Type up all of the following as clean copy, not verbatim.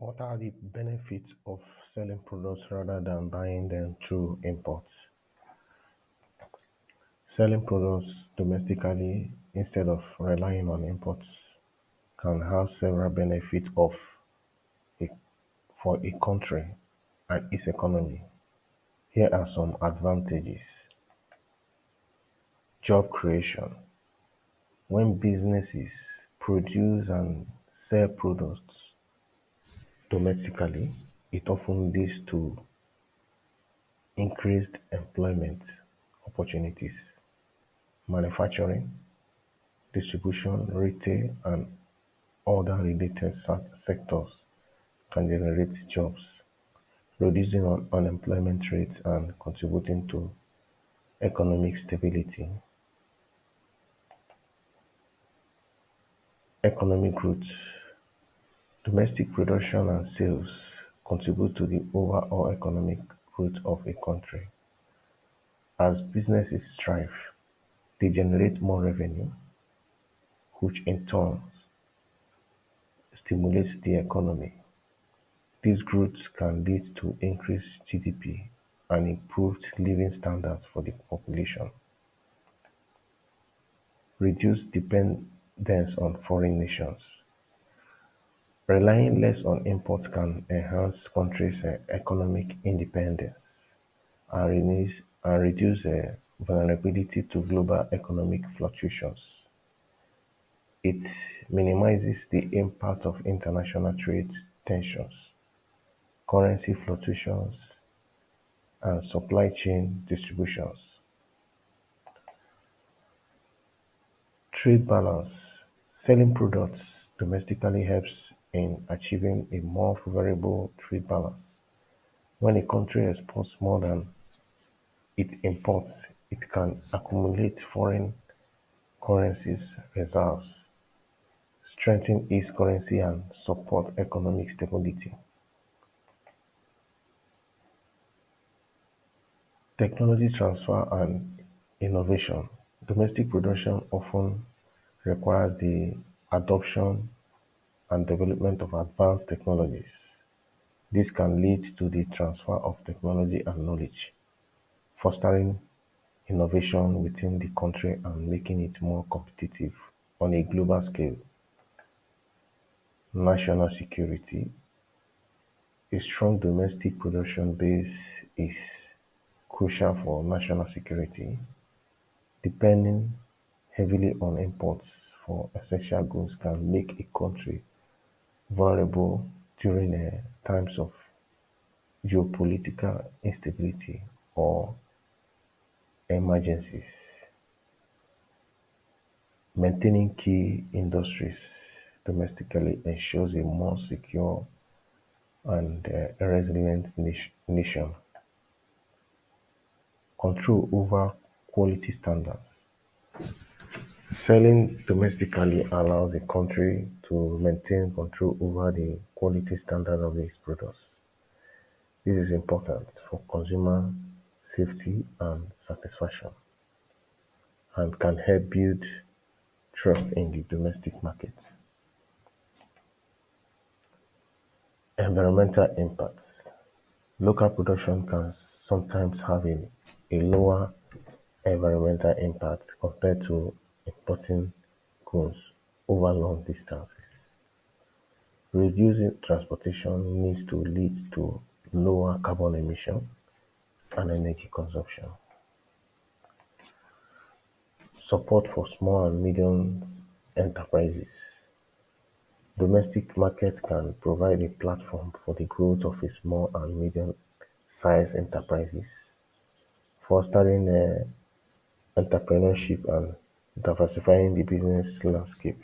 What are the benefits of selling products rather than buying them through imports? Selling products domestically instead of relying on imports can have several benefits a, for a country and its economy. Here are some advantages. Job creation. When businesses produce and sell products domestically, it often leads to increased employment opportunities. Manufacturing, distribution, retail, and other related sectors can generate jobs, reducing unemployment rates and contributing to economic stability. Economic growth. Domestic production and sales contribute to the overall economic growth of a country. As businesses thrive, they generate more revenue, which in turn stimulates the economy. This growth can lead to increased GDP and improved living standards for the population. Reduce dependence on foreign nations. Relying less on imports can enhance countries' economic independence and reduce vulnerability to global economic fluctuations. It minimizes the impact of international trade tensions, currency fluctuations, and supply chain distributions. Trade balance. Selling products domestically helps in achieving a more favorable trade balance. When a country exports more than it imports, it can accumulate foreign currencies reserves, strengthen its currency and support economic stability. Technology transfer and innovation. Domestic production often requires the adoption and development of advanced technologies. This can lead to the transfer of technology and knowledge, fostering innovation within the country and making it more competitive on a global scale. National security. A strong domestic production base is crucial for national security. Depending heavily on imports for essential goods can make a country vulnerable during times of geopolitical instability or emergencies. Maintaining key industries domestically ensures a more secure and resilient nation. Control over quality standards. Selling domestically allows the country to maintain control over the quality standard of its products. This is important for consumer safety and satisfaction and can help build trust in the domestic market. Environmental impacts. Local production can sometimes have a lower environmental impact compared to importing goods over long distances. Reducing transportation needs to lead to lower carbon emission and energy consumption. Support for small and medium enterprises. Domestic market can provide a platform for the growth of a small and medium-sized enterprises, fostering entrepreneurship and diversifying the business landscape.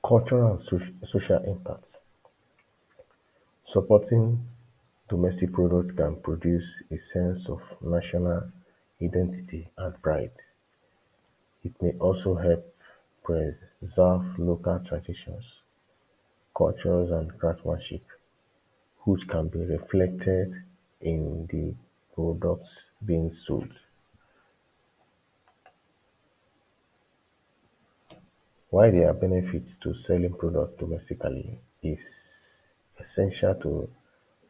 Cultural and social impacts. Supporting domestic products can produce a sense of national identity and pride. It may also help preserve local traditions, cultures and craftsmanship, which can be reflected in the products being sold. While there are benefits to selling products domestically, it's essential to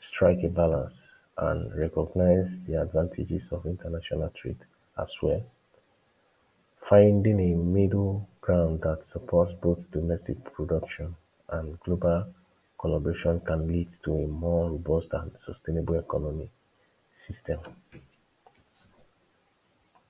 strike a balance and recognize the advantages of international trade as well. Finding a middle ground that supports both domestic production and global collaboration can lead to a more robust and sustainable economic system.